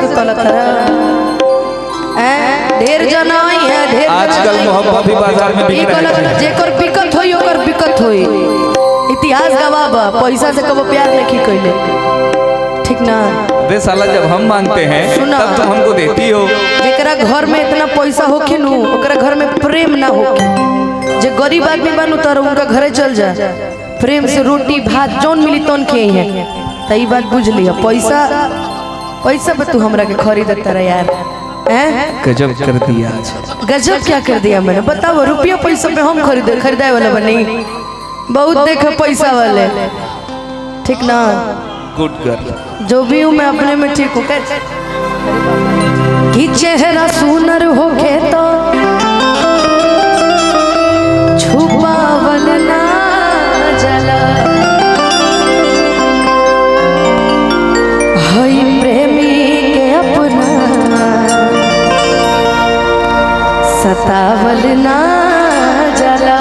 तो तलत ढेर जना है ढेर आजकल मोहब्बत भी बाजार में बिक रहा है। जेकर बिकत होई ओकर बिकत होई। इतिहास गवाह पैसा से कबो प्यार नहीं कइले ठीक ना। बे साला जब हम मांगते हैं तब तुम हमको देती हो। जेकरा घर में इतना पैसा होके नु ओकरा घर में प्रेम ना होके। जे गरीब आदमी बनू तर उनका घरे चल जा प्रेम से रोटी भात जौन मिली तौन के है त ई बात बुझ लिया। पैसा पैसा पे तू हमरा के खरीदता रहा यार हैं। गजब कर दिया आज। गजब क्या कर दिया मैंने बताओ। रुपया पैसा पे हम खरीदाए वाला बनी बहुत देखे पैसा वाले ठीक ना। गुड गर्ल जो भी हूँ मैं अपने में ठीक हूँ। कि चेहरा सुनर होके तो छुपावल ना जला हई प्रेमी के अपना सतावल ना जला।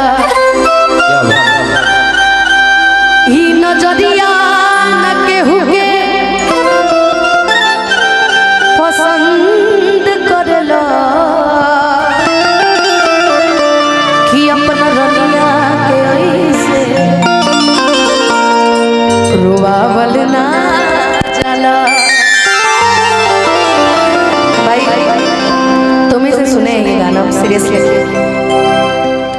ही नजरिया न केहू के पसंद करला कि अपना रनिया के ऐसे रुआवल ना चला। भाई तुम्हें से सुने ये गाना सीरियसली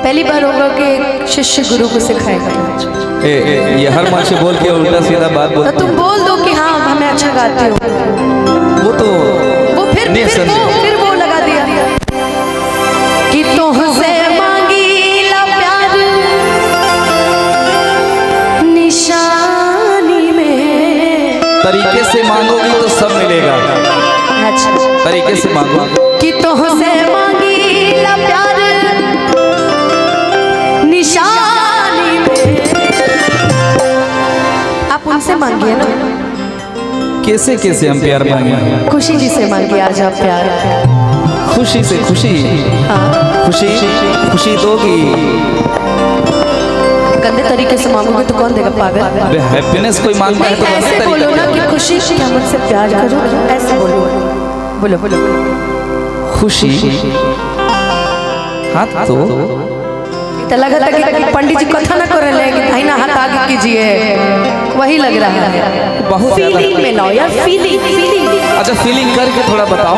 पहली बार होगा कि शिष्य गुरु को सिखाएगा। ये हर माँ से बोल के उल्टा सीधा बात बोल। तो तुम बोल दो कि हाँ हमें अच्छा गाते हो। वो तो वो फिर वो लगा दिया कि तुमसे मांगी ला प्यार निशानी में। तरीके से मांगोगी तो सब मिलेगा। अच्छा तरीके से मांगो कि तुमसे मांगी ला प्यार निशानी में। आप उनसे मांगिए ना। कैसे कैसे हम प्यार मांगे। खुशी जी से मांगिए आज आप प्यार। खुशी से खुशी। हाँ खुशी खुशी दोगी। गंदे तरीके से मांगोगे तो कौन देगा पागल। हैप्पीनेस कोई मांगता है तो ऐसे बोलो ना कि खुशी क्या मुझसे प्यार करो। ऐसे बोलो बोलो बोलो खुशी। हाथ तो लगा था कि पंडित जी कथा ना कर रहे हैं कि ना हाथ आगे कीजिए वही लग रहा है। बहुत फीलिंग में लाओ यार फीलिंग। अच्छा फीलिंग करके थोड़ा बताओ।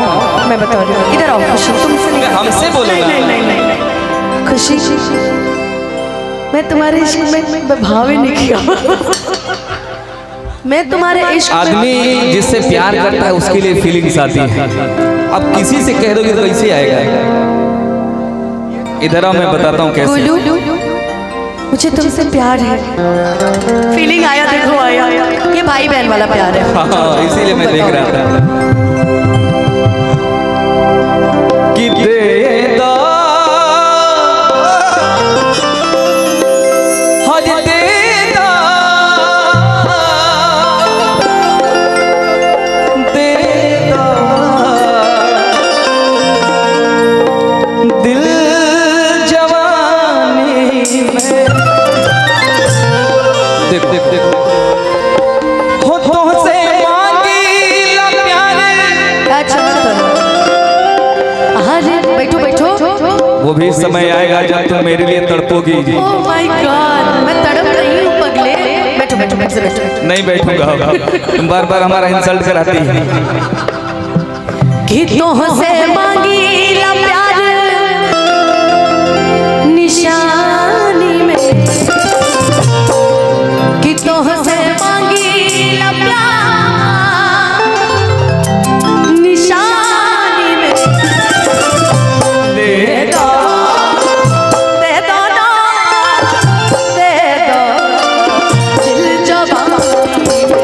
मैं बता रही हूँ इधर आओ। खुशी तुमसे नहीं हमसे बोलो। नहीं खुशी मैं तुम्हारे इश्क में भाव ही नहीं किया। मैं तुम्हारे इश्क आदमी जिससे प्यार करता है उसके लिए फीलिंग्स आती है। अब किसी से कह दोगे तो कैसे आएगा। इधर आओ मैं बताता हूँ कैसे। मुझे तुमसे प्यार है। फीलिंग आया देखो आया। ये भाई बहन वाला प्यार है। हाँ इसीलिए मैं देख रहा था कि दे दो हज दे दो दे दो दिल देख देख देख हो तुमसे मांगी ला प्यार। अच्छा अरे बैठो बैठो। वो भी समय आएगा जब तुम मेरे लिए तड़पोगी। ओह माय गॉड मैं तड़प रही हूँ पगले। बैठो बैठो बैठो। नहीं बैठूंगा तुम बार बार हमारा इंसल्ट कराती है। कि तुमसे मांगी ला प्यार निशानी में। कि तुमसे मांगी ला प्यार निशानी में। दे दो ना दे दो दिल जवानी में।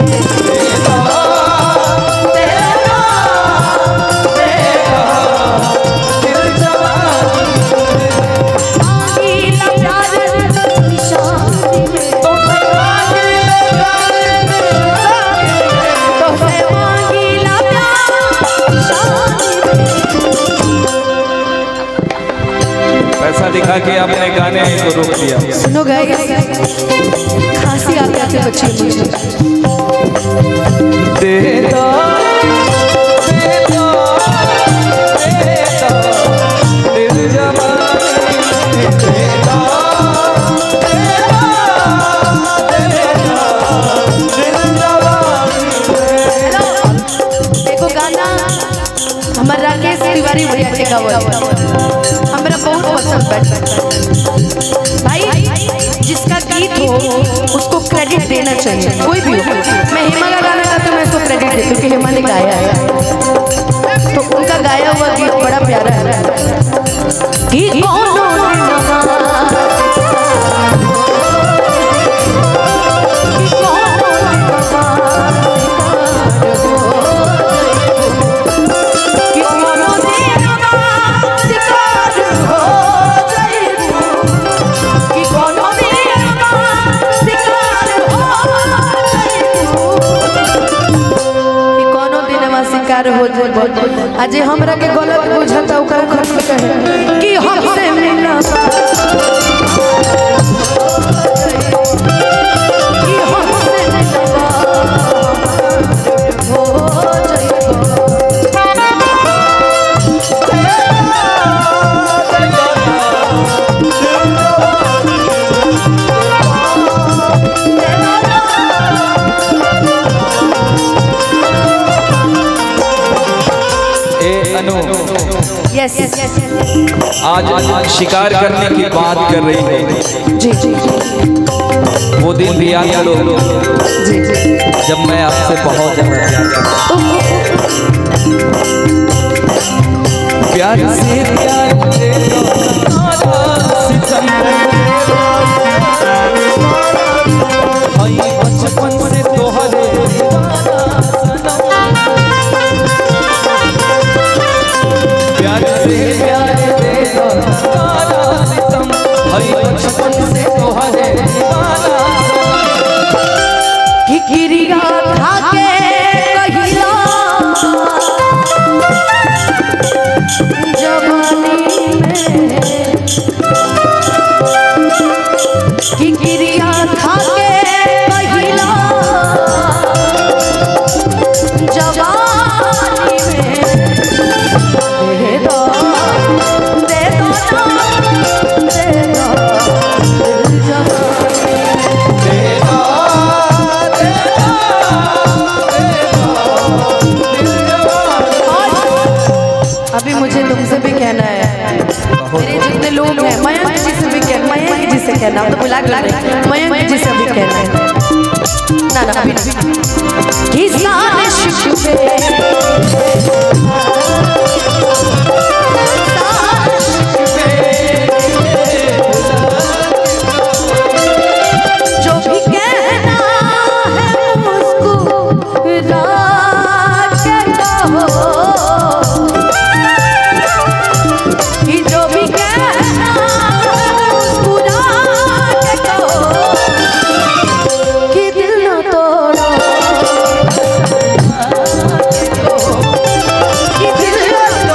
पैसा दिखा के आपने गाने को रोक दिया। सुनो गाइस खांसी आते आते बच्चे मुझे दे दो तिवारी भैया के गावल हमरा बहुत पसंद बैठा भाई। जिसका गीत हो उसको क्रेडिट देना चाहिए, कोई भी हो। मैं हेमा का गाना गाती हूँ, मैं इसको क्रेडिट देती हूँ कि हेमा ने गाया है, तो उनका गाया हुआ गीत बड़ा प्यारा है कि हो आज हमरा के गलत बुझता ओकरा खत्म कहे कि हमसे मिला कि हमसे मिला हो यस आज शिकार करने की बात कर रही है जी जी वो दिन भी याद करो जी जब मैं आपसे बहुत ज्यादा प्यार से प्यार बचपन से तोहरे प्यार से प्यार दे दो तारा सितम हई बचपन से तोहरे कि गिरिया खा के कहिला जवानी में कि गिरिया खा के कहिला जवानी में दे दो दे दो दे दो अभी मुझे तुमसे भी कहना है, मेरे जितने लोग हैं मयंक जी से भी कहना, मयंक जी से कहना, तो बुला कर मयंक जी से भी कहना है ना ना किसान शिशुबे जो भी कहना है मुस्कुरा के कहो कि जो भी कहना मुस्कुरा के कहो कि दिल न तोड़ो कि दिल न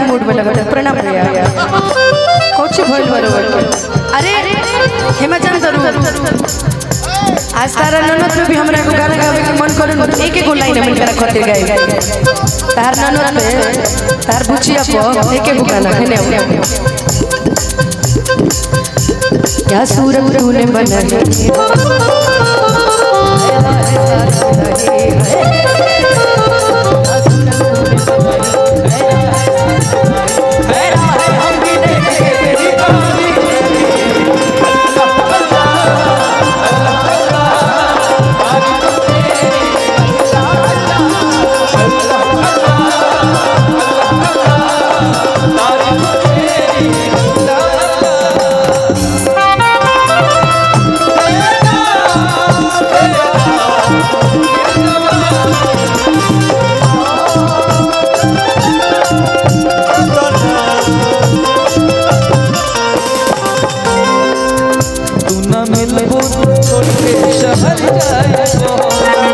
मूड में लगा प्रणाम भैया कोची भइल बरोबर। अरे हेमा जान जरूर आज तारा ननद में भी हमरा को गाना गावे के मन करे न एक एक लाइन हम इनकरा खातिर गाए तार ननद पे तार बुचिया पर एक एक गाना हेने क्या सूरत तूने बनाई छोड़ के शहर जाए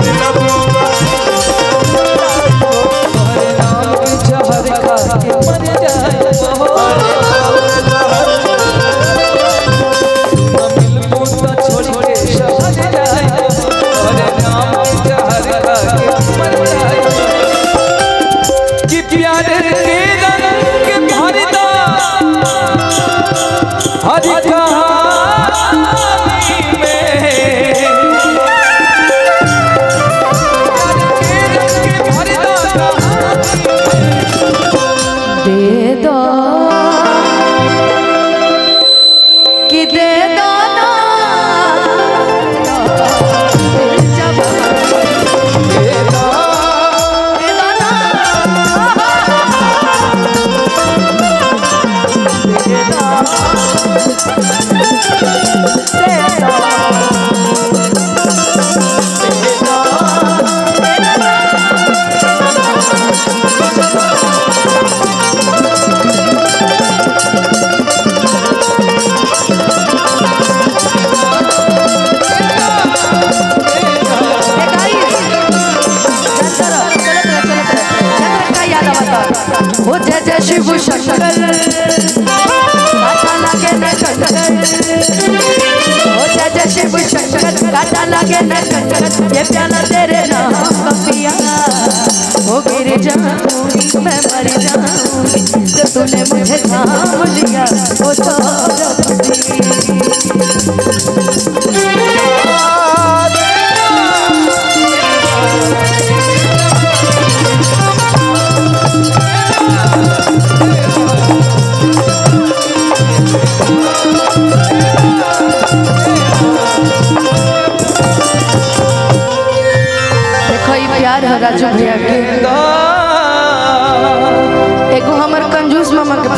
ये प्याला तेरे नाम का पिया, हो गिर जाऊंगी मैं मर जाऊंगी, तो तूने मुझे थाम लिया ओ प्यार है राजू भैया के। एगो हमर कंजूस मामा के